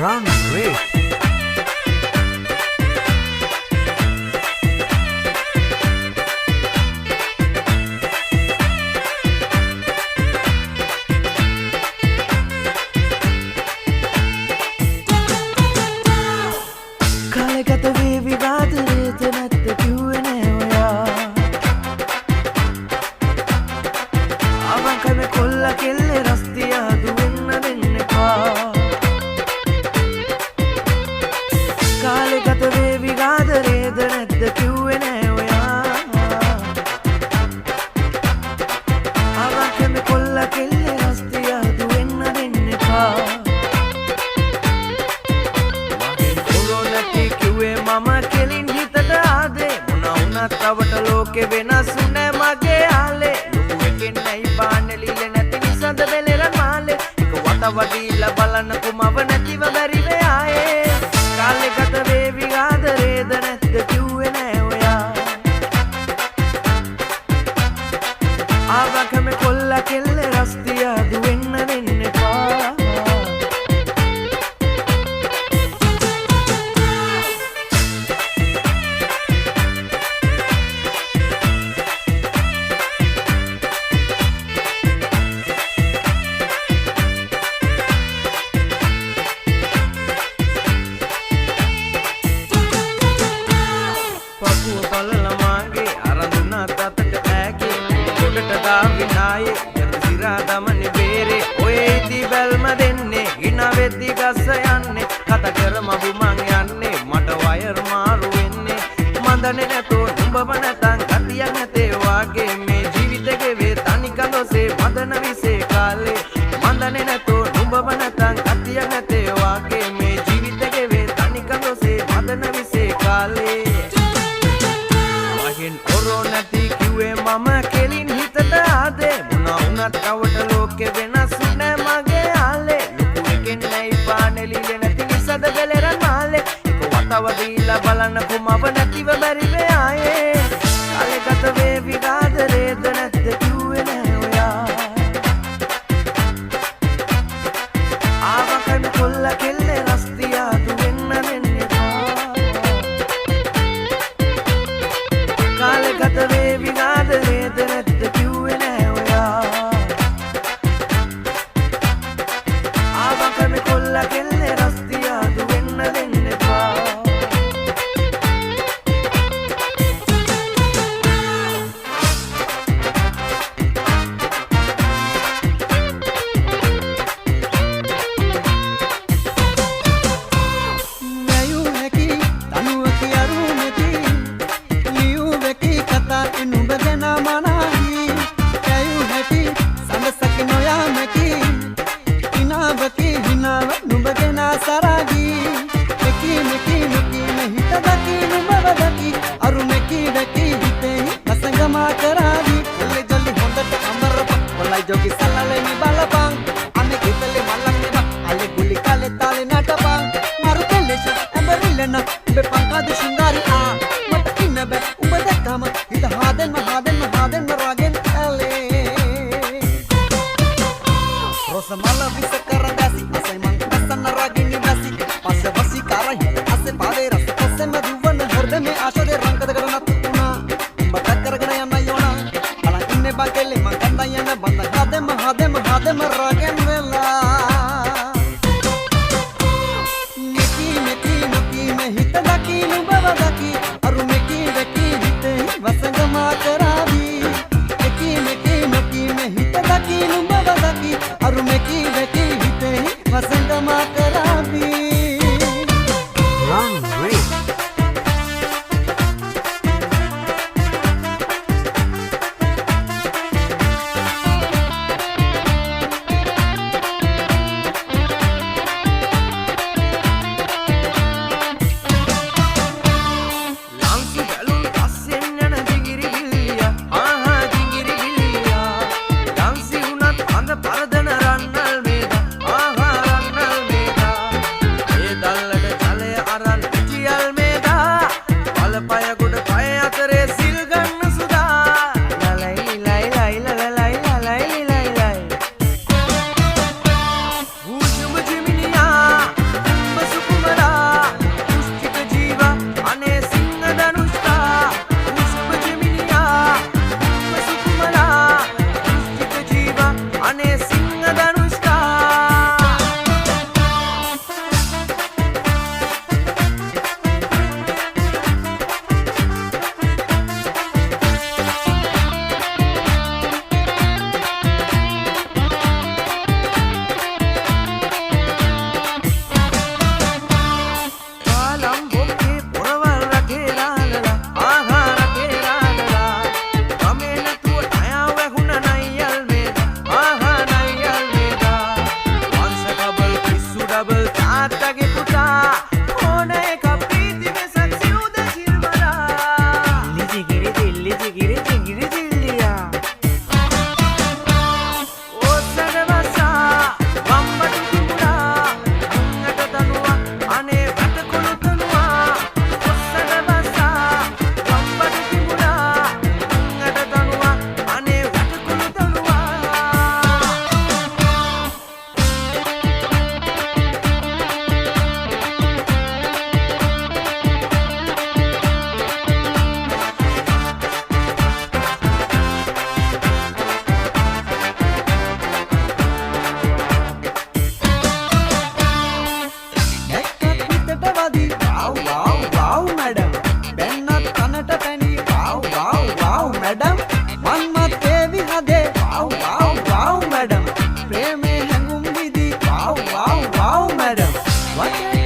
Run rate. කාලගත වේ විවාදරේද නැත්ද කිව්වේ නෑ ඔයා අවංකම කොල්ල කෙල්ලේ රස්තියා දුවෙන්න දෙන්න එපා කාලගත වේ විවාදරේද නැත්ද කිව්වේ නෑ ඔයා අවංකම කොල්ල කෙල්ලේ රස්තියා දුවෙන්න දෙන්න එපා මම කෙලින් හිතට ආදේ මොන වුණත් තවට ලෝකෙ වෙනස් නෑ මගේ ආලේ ලොකු එකෙන් නැයි පානෙලිල නැති නිසඳ බෙලෙරන් මාලේ එක වතවදීලා බලන්නකො මව නැතිව බැරි වේ ආයේ කාලේ ගත වේවි ආදරේද නැත්ද කිව්වේ නෑ ඔයා ආවකම කොල්ල කෙල්ල රස්තියා දුවෙන්න දෙන්න එපා පලලමාගේ අරඳුනා තතට ඈගේ ගොඩට දාවිනායේ යතිසිරා දමනේ බේරේ ඔය ඉදි බැල්ම දෙන්නේ හින වෙද්දි ගස්ස යන්නේ කතා කරම බුමන් යන්නේ මට වයර් මාරු වෙන්නේ මන්දනේ නැතෝ නුඹව නැතන් කතියක් නැතේ වාගේ මේ ජීවිතේ වේ තනි කඳොසේ මදන විසේ කාලේ මන්දනේ නැතෝ නුඹව නැතන් කතියක් නැතේ වාගේ මේ ජීවිතේ වේ තනි කඳොසේ මදන විසේ කාලේ ඔරෝ නැති කිව්වේ මම කෙලින් හිතට ආදේ මොන වුණත් කවට ලෝකෙ වෙනස් නෑ මගේ ආලේ ලොකු එකෙන් නැයි පානෙලිල නැති නිසද බෙලෙරන් මාලේ එක වතව දීලා බලන්නකො මව නැතිව බැරි වේ ආයේ කාලේ ගත වේ විවාදරේද නැත්ද කිව්වේ නෑ ඔයා ආවකම කොල්ල කෙල්ලේ රස්තියා දුවෙන්න දෙන්න කාලගත වේ විවාදරේද නැත්ද කිව්වේ නෑ ඔයා ආවකම කොල්ල කෙල්ලේ රස්තියා දුවෙන්න දෙන්න එපා සරාගී මෙකී මෙකී මෙකී මෙහිත දකී නුඹව දකී අරු මෙකී දකී හිතේ අසංගමා කරාවි ඔල්ලේ ජොලි හොඳට අමරපන් ඔලයි ජෝගි සල්ලලේ නි බලපන් අනේ කිතලේ මල්ලන් නෙබ අලේ ගුලි කාලේ තාලේ නටපන් මරු කෙලෙෂ ඇඹරිලන උඹ පංකාද සිංගාරි ආ මට ඉන්න බෑ උඹ දැක්කම හිත හාදෙන්ම රාගෙන් ඇලේ රොසමල විස කරදාසි අසයි මං අසන්න රාගිනි නැසි පස්සේ වසි කරයි අසේ පාදේ රස පස්සේ මදුවන හෘදමේ ආශෝදේ රංකද කරනත් උනා උඹ කරගෙන යන්න යෝනා අලන් ඉන්නේ බකෙලේ මං කන්දා යන බඳ හදෙම රාගෙන් වෙලා මෙකී මේ හිත දකී නුඹව දකී අරු මෙකී හිතේ වසඟමා කරාවි මෙකී මේ හිත දකී නුඹව දකී අරු මෙකී හිතේ වසඟමා කරාවි Run rate. පරදන රන්නල් මේද ආහා රන්නල් මේද තාත්තගේ පුතා ඕන එක ප්‍රීති වෙසක් සිවුද සිල්වලා දිල්ලි ජිගිරි දිල්ලියා ඕසර වසා වම්බට තිබුණා අන්නට තනුවා අනේ වැටකුළු තනුවා ඕසර වසා වම්බට තිබුණා අන්නට තනුවා අනේ වැටකුළු තනුවා නැක්කත් පිටට වදී වව් මැඩම් බැන්නත් කනට පැණි වව් මැඩම් මන්මත් වේවි හදේ වව් මැඩම් ප්‍රේමේ හැඟුම් විදි වව් මැඩම් වටේ